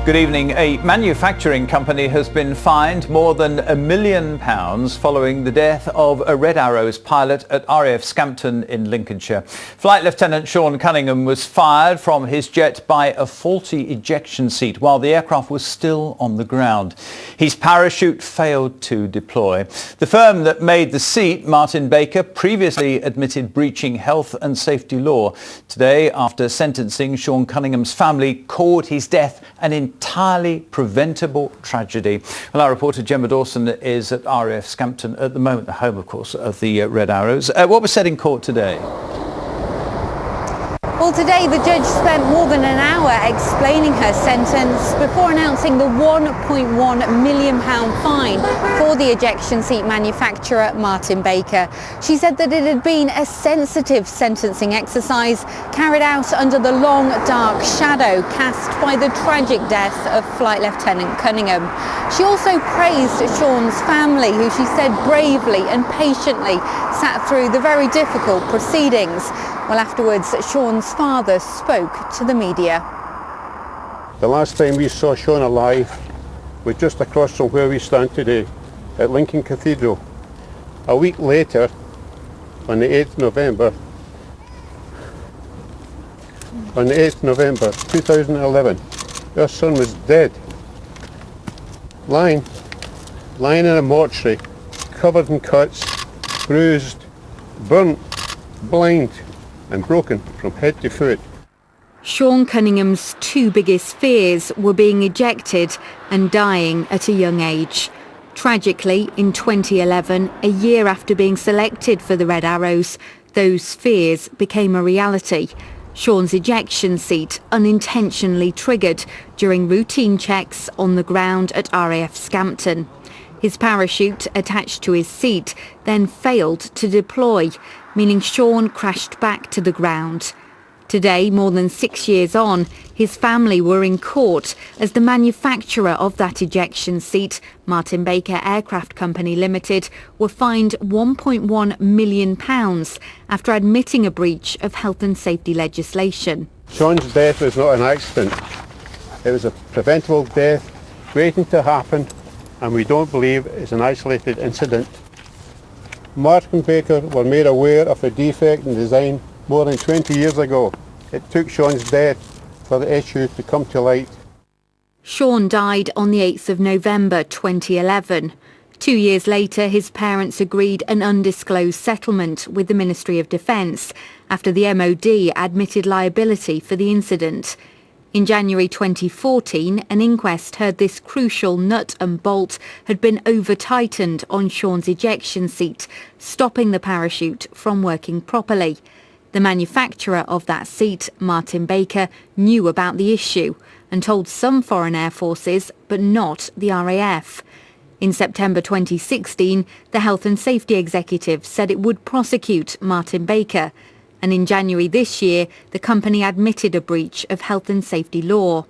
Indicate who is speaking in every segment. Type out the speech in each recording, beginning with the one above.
Speaker 1: Good evening. A manufacturing company has been fined more than £1 million following the death of a Red Arrows pilot at RAF Scampton in Lincolnshire. Flight Lieutenant Sean Cunningham was fired from his jet by a faulty ejection seat while the aircraft was still on the ground. His parachute failed to deploy. The firm that made the seat, Martin Baker, previously admitted breaching health and safety law. Today, after sentencing, Sean Cunningham's family called his death an entirely preventable tragedy. Well, our reporter Gemma Dawson is at RAF Scampton at the moment, the home, of course, of the Red Arrows. What was said in court today?
Speaker 2: Well, today the judge spent more than an hour explaining her sentence before announcing the £1.1 million fine for the ejection seat manufacturer Martin Baker. She said that it had been a sensitive sentencing exercise carried out under the long, dark shadow cast by the tragic death of Flight Lieutenant Cunningham. She also praised Sean's family, who she said bravely and patiently sat through the very difficult proceedings. Well, afterwards, Sean's father spoke to the media.
Speaker 3: The last time we saw Sean alive was just across from where we stand today, at Lincoln Cathedral. A week later, on the 8th November 2011, our son was dead, lying in a mortuary, covered in cuts, bruised, burnt, blind, and broken from head to foot.
Speaker 2: Sean Cunningham's two biggest fears were being ejected and dying at a young age. Tragically, in 2011, a year after being selected for the Red Arrows, those fears became a reality. Sean's ejection seat unintentionally triggered during routine checks on the ground at RAF Scampton. His parachute attached to his seat then failed to deploy, meaning Sean crashed back to the ground. Today, more than 6 years on, his family were in court as the manufacturer of that ejection seat, Martin Baker Aircraft Company Limited, were fined £1.1 million after admitting a breach of health and safety legislation.
Speaker 3: Sean's death was not an accident. It was a preventable death waiting to happen, and we don't believe it's an isolated incident. Martin Baker were made aware of a defect in design more than 20 years ago. It took Sean's death for the issue to come to light.
Speaker 2: Sean died on the 8th of November 2011. 2 years later, his parents agreed an undisclosed settlement with the Ministry of Defence after the MOD admitted liability for the incident. In January 2014, an inquest heard this crucial nut and bolt had been over-tightened on Sean's ejection seat, stopping the parachute from working properly. The manufacturer of that seat, Martin Baker, knew about the issue and told some foreign air forces, but not the RAF. In September 2016, the Health and Safety Executive said it would prosecute Martin Baker. And in January this year, the company admitted a breach of health and safety law.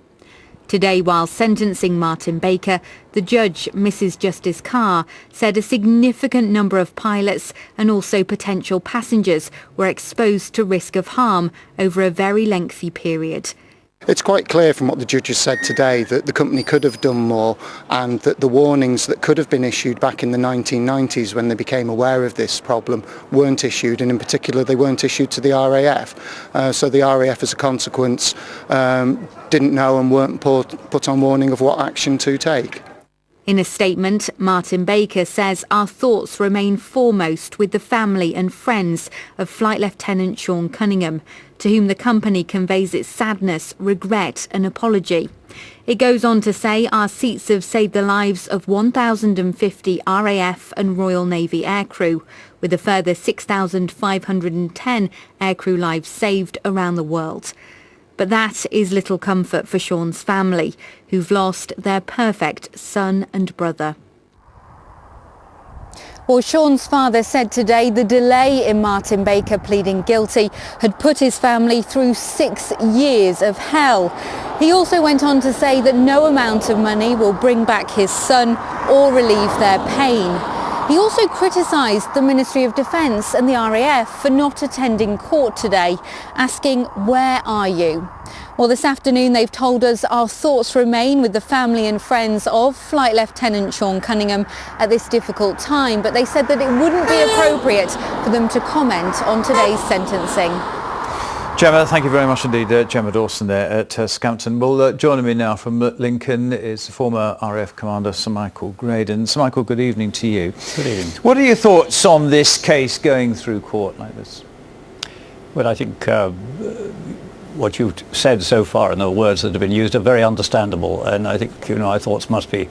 Speaker 2: Today, while sentencing Martin Baker, the judge, Mrs. Justice Carr, said a significant number of pilots and also potential passengers were exposed to risk of harm over a very lengthy period.
Speaker 4: It's quite clear from what the judge has said today that the company could have done more, and that the warnings that could have been issued back in the 1990s when they became aware of this problem weren't issued, and in particular they weren't issued to the RAF. So the RAF as a consequence didn't know and weren't put on warning of what action to take.
Speaker 2: In a statement, Martin Baker says our thoughts remain foremost with the family and friends of Flight Lieutenant Sean Cunningham, to whom the company conveys its sadness, regret and apology. It goes on to say our seats have saved the lives of 1,050 RAF and Royal Navy aircrew, with a further 6,510 aircrew lives saved around the world. But that is little comfort for Sean's family, who've lost their perfect son and brother. Well, Sean's father said today the delay in Martin Baker pleading guilty had put his family through 6 years of hell. He also went on to say that no amount of money will bring back his son or relieve their pain. He also criticised the Ministry of Defence and the RAF for not attending court today, asking, "Where are you?" Well, this afternoon they've told us our thoughts remain with the family and friends of Flight Lieutenant Sean Cunningham at this difficult time, but they said that it wouldn't be appropriate for them to comment on today's sentencing.
Speaker 1: Gemma, thank you very much indeed. Gemma Dawson there at Scampton. Well, joining me now from Lincoln is former RAF Commander Sir Michael Graydon. Sir Michael, good evening to you.
Speaker 5: Good evening.
Speaker 1: What are your thoughts on this case going through court like this?
Speaker 5: Well, I think what you've said so far and the words that have been used are very understandable, and I think our thoughts must be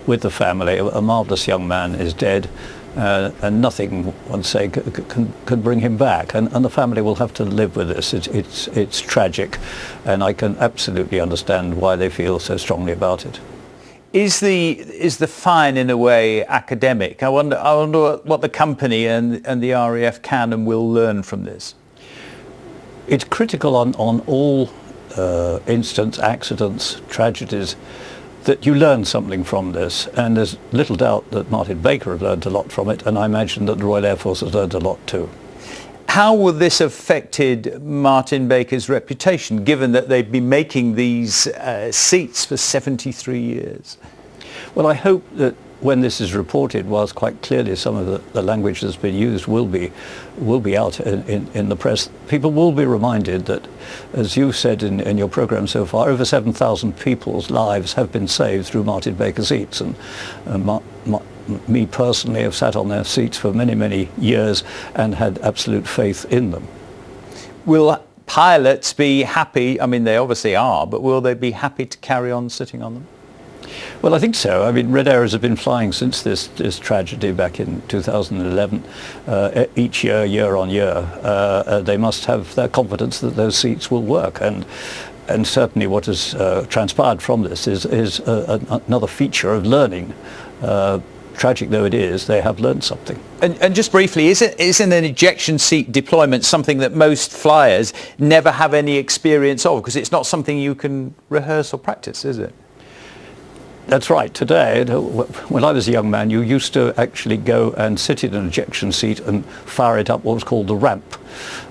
Speaker 5: with the family. A marvellous young man is dead. And nothing, one say, can bring him back, and the family will have to live with this. It's tragic, and I can absolutely understand why they feel so strongly about it.
Speaker 1: Is the fine in a way academic? I wonder what the company and the RAF can and will learn from this.
Speaker 5: It's critical on all incidents, accidents, tragedies, that you learn something from this, and there's little doubt that Martin Baker has learned a lot from it, and I imagine that the Royal Air Force has learned a lot too.
Speaker 1: How will this have affected Martin Baker's reputation, given that they've been making these seats for 73 years?
Speaker 5: Well, I hope that when this is reported, whilst quite clearly some of the language that's been used will be out in the press, people will be reminded that, as you said in your programme so far, over 7,000 people's lives have been saved through Martin Baker seats, and me personally have sat on their seats for many, many years and had absolute faith in them.
Speaker 1: Will pilots be happy? I mean, they obviously are, but will they be happy to carry on sitting on them?
Speaker 5: Well, I think so. I mean, Red Arrows have been flying since this tragedy back in 2011. Each year on year, they must have their confidence that those seats will work. And certainly what has transpired from this is another feature of learning. Tragic though it is, they have learned something.
Speaker 1: And just briefly, isn't an ejection seat deployment something that most flyers never have any experience of? Because it's not something you can rehearse or practice, is it?
Speaker 5: That's right. Today, when I was a young man, you used to actually go and sit in an ejection seat and fire it up what was called the ramp.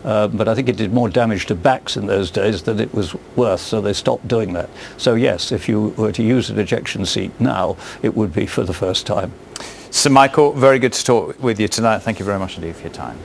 Speaker 5: But I think it did more damage to backs in those days than it was worth, so they stopped doing that. So yes, if you were to use an ejection seat now, it would be for the first time.
Speaker 1: Sir Michael, very good to talk with you tonight. Thank you very much indeed for your time.